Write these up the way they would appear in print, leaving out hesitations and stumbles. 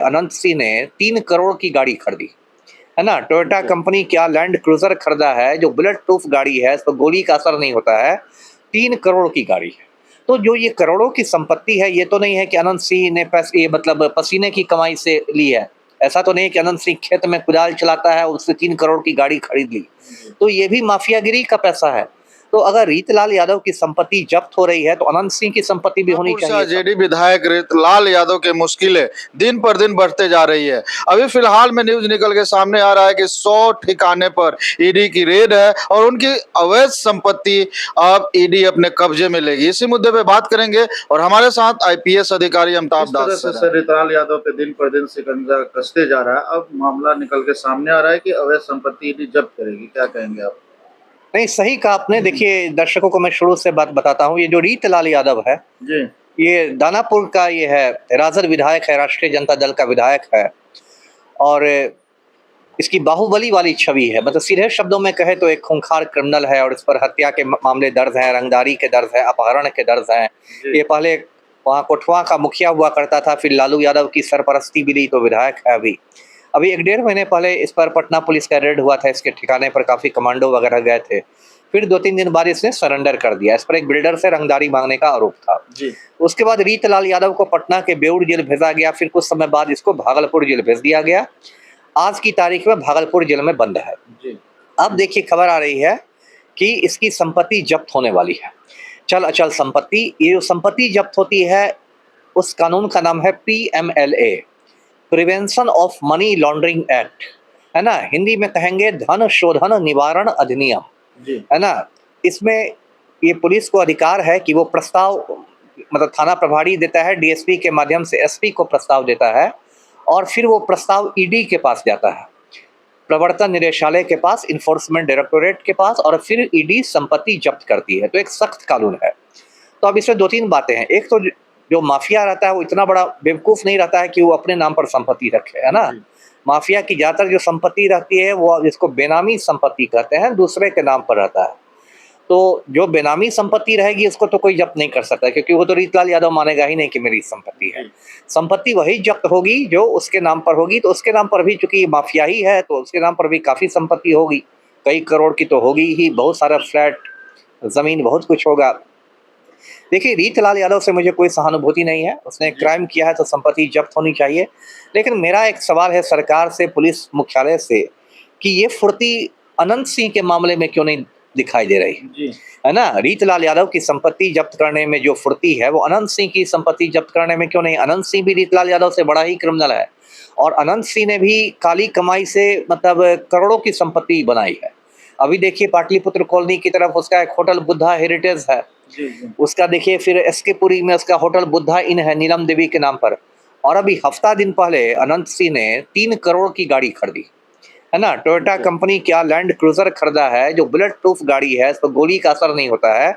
अनंत सिंह ने 3 करोड़ की गाड़ी खरीदी है ना। टोयोटा कंपनी क्या लैंड क्रूजर खरीदा है जो बुलेट प्रूफ गाड़ी है, इस पर गोली का असर नहीं होता है। 3 करोड़ की गाड़ी है। तो जो ये करोड़ों की संपत्ति है, ये तो नहीं है कि अनंत सिंह ने पैसे, ये मतलब पसीने की कमाई से ली है। ऐसा तो नहीं है कि अनंत सिंह खेत में कुदाल चलाता है, उससे 3 करोड़ की गाड़ी खरीद ली। तो ये भी माफियागिरी का पैसा है। तो अगर रीतलाल यादव की संपत्ति जब्त हो रही है तो अनंत सिंह की संपत्ति भी होनी चाहिए। जेडी विधायक रीतलाल यादव की मुश्किलें दिन पर दिन बढ़ते जा रही है। अभी फिलहाल में न्यूज निकल के सामने आ रहा है कि 100 ठिकाने पर ईडी की रेड है और उनकी अवैध संपत्ति अब ईडी अपने कब्जे में लेगी। इसी मुद्दे पे बात करेंगे और हमारे साथ आईपीएस अधिकारी अमिताभ दास सर, रीतलाल यादव पे दिन पर दिन शिकंजा कसते जा रहा है। अब मामला निकल के सामने आ रहा है कि अवैध संपत्ति ईडी जब्त करेगी, क्या कहेंगे आप? नहीं, सही कहा आपने। देखिए, दर्शकों को मैं शुरू से बात बताता हूँ। ये जो रीतलाल यादव है जी, ये दानापुर का ये है, राजद विधायक है, राष्ट्रीय जनता दल का विधायक है और इसकी बाहुबली वाली छवि है। मतलब सीधे शब्दों में कहे तो एक खूंखार क्रिमिनल है और इस पर हत्या के मामले दर्ज हैं, रंगदारी के दर्ज हैं, अपहरण के दर्ज हैं। ये पहले वहाँ कोठवा का मुखिया हुआ करता था, फिर लालू यादव की सरपरस्ती मिली तो विधायक है। अभी 1-1.5 महीने पहले इस पर पटना पुलिस का रेड हुआ था। इसके ठिकाने पर काफी कमांडो वगैरह गए थे। फिर 2-3 दिन बाद इसने सरेंडर कर दिया। इस पर एक बिल्डर से रंगदारी मांगने का आरोप था। उसके बाद रीतलाल यादव को पटना के बेउर जेल भेजा गया। फिर कुछ समय बाद इसको भागलपुर जेल भेज दिया गया। आज की तारीख में भागलपुर जेल में बंद है। अब देखिए, खबर आ रही है कि इसकी संपत्ति जब्त होने वाली है, चल अचल संपत्ति। ये जो संपत्ति जब्त होती है उस कानून का नाम है PMLA, prevention of money laundering act, है ना। हिंदी में कहेंगे धन शोधन निवारण अधिनियम, है ना। इसमें ये पुलिस को अधिकार है कि वो प्रस्ताव, मतलब थाना प्रभारी देता है, DSP के माध्यम से SP को प्रस्ताव देता है और फिर वो प्रस्ताव ED के पास जाता है, प्रवर्तन निदेशालय के पास, इन्फोर्समेंट डायरेक्टोरेट के पास, और फिर ED संपत्ति जब्त करती है। तो एक सख्त कानून है। तो अब इसमें 2-3 बातें हैं। एक तो जो माफिया रहता है वो इतना बड़ा बेवकूफ नहीं रहता है कि वो अपने नाम पर संपत्ति रखे, है ना। माफिया की ज्यादातर जो संपत्ति रहती है वो जिसको बेनामी संपत्ति कहते हैं, दूसरे के नाम पर रहता है। तो जो बेनामी संपत्ति रहेगी उसको तो कोई जब्त नहीं कर सकता, क्योंकि वो तो रीतलाल यादव मानेगा ही नहीं कि मेरी संपत्ति है। संपत्ति वही जब्त होगी जो उसके नाम पर होगी। तो उसके नाम पर भी, चूंकि माफिया ही है तो उसके नाम पर भी काफी संपत्ति होगी, कई करोड़ की तो होगी ही, बहुत सारा फ्लैट, जमीन, बहुत कुछ होगा। देखिए, रीतलाल यादव से मुझे कोई सहानुभूति नहीं है। उसने क्राइम किया है तो संपत्ति जब्त होनी चाहिए। लेकिन मेरा एक सवाल है सरकार से, पुलिस मुख्यालय से, कि ये फुर्ती अनंत सिंह के मामले में क्यों नहीं दिखाई दे रही, है ना। रीतलाल यादव की संपत्ति जब्त करने में जो फुर्ती है वो अनंत सिंह की संपत्ति जब्त करने में क्यों नहीं। अनंत सिंह भी रीतलाल यादव से बड़ा ही क्रिमिनल है और अनंत सिंह ने भी काली कमाई से मतलब करोड़ों की संपत्ति बनाई है। अभी देखिए, पाटलिपुत्र कॉलोनी की तरफ उसका एक होटल बुद्धा हेरिटेज है। उसका देखिए, फिर SK पुरी में उसका होटल बुद्धा इन है, नीलम देवी के नाम पर। और अभी हफ्ता दिन पहले अनंत सिंह ने 3 करोड़ की गाड़ी खरीदी, है ना। टोयोटा कंपनी क्या लैंड क्रूजर खरीदा है जो बुलेट प्रूफ गाड़ी है, इस पर गोली का असर नहीं होता है।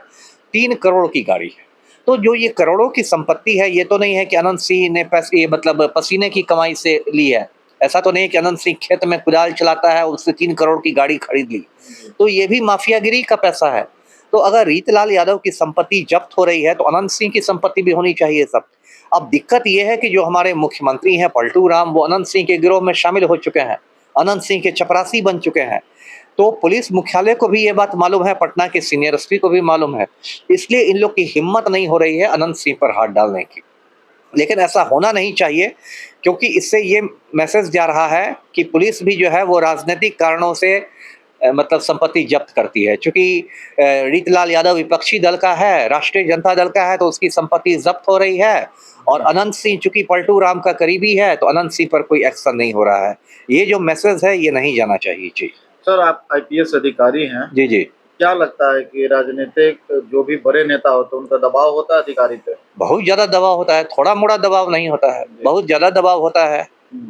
3 करोड़ की गाड़ी है। तो जो ये करोड़ों की संपत्ति है, ये तो नहीं है कि अनंत सिंह ने पैसे, ये मतलब पसीने की कमाई से ली है। ऐसा तो नहीं है कि अनंत सिंह खेत में कुदाल चलाता है, उससे 3 करोड़ की गाड़ी खरीद ली। तो ये भी माफियागिरी का पैसा है। तो अगर रीतलाल यादव की संपत्ति जब्त हो रही है तो अनंत सिंह की संपत्ति भी होनी चाहिए सब। अब दिक्कत ये है कि जो हमारे मुख्यमंत्री हैं पलटू राम, वो अनंत सिंह के गिरोह में शामिल हो चुके हैं, अनंत सिंह के चपरासी बन चुके हैं। तो पुलिस मुख्यालय को भी ये बात मालूम है, पटना के सीनियर SP को भी मालूम है। इसलिए इन लोग की हिम्मत नहीं हो रही है अनंत सिंह पर हाथ डालने की। लेकिन ऐसा होना नहीं चाहिए, क्योंकि इससे ये मैसेज जा रहा है कि पुलिस भी जो है वो राजनीतिक कारणों से मतलब संपत्ति जब्त करती है। चूंकि रीतलाल यादव विपक्षी दल का है, राष्ट्रीय जनता दल का है, तो उसकी संपत्ति जब्त हो रही है। और अनंत सिंह चूंकि पलटू राम का करीबी है तो अनंत सिंह पर कोई एक्शन नहीं हो रहा है। ये जो मैसेज है ये नहीं जाना चाहिए। जी सर, आप IPS अधिकारी हैं। जी। क्या लगता है कि राजनीतिक जो भी बड़े नेता होते हैं उनका दबाव होता है अधिकारी पे? बहुत ज्यादा दबाव होता है, थोड़ा मोड़ा दबाव नहीं होता है, बहुत ज्यादा दबाव होता है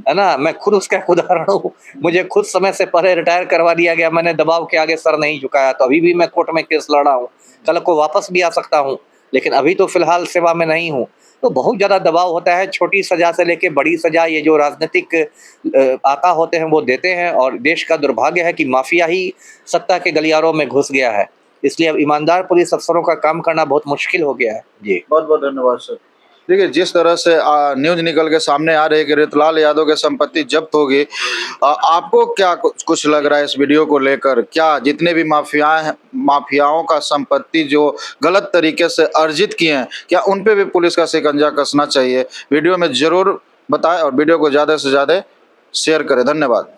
ना। मैं खुद उसका एक उदाहरण हूँ। मुझे खुद समय से पहले रिटायर करवा दिया गया, मैंने दबाव के आगे सर नहीं झुकाया, तो अभी भी मैं कोर्ट में केस लड़ा हूँ, कल को वापस भी आ सकता हूँ, लेकिन अभी तो फिलहाल सेवा में नहीं हूँ। तो बहुत ज़्यादा दबाव होता है, छोटी सज़ा से लेके बड़ी सज़ा ये जो राजनीतिक आका होते हैं वो देते हैं। और देश का दुर्भाग्य है कि माफिया ही सत्ता के गलियारों में घुस गया है, इसलिए अब ईमानदार पुलिस अफसरों का काम करना बहुत मुश्किल हो गया है। जी, बहुत बहुत धन्यवाद सर। देखिए जिस तरह से न्यूज निकल के सामने आ रही है कि रतनलाल यादव की संपत्ति जब्त होगी, आपको क्या कुछ लग रहा है इस वीडियो को लेकर? क्या जितने भी माफियाओं का संपत्ति जो गलत तरीके से अर्जित किए हैं, क्या उन पे भी पुलिस का शिकंजा कसना चाहिए? वीडियो में जरूर बताएं और वीडियो को ज़्यादा से ज़्यादा शेयर करें। धन्यवाद।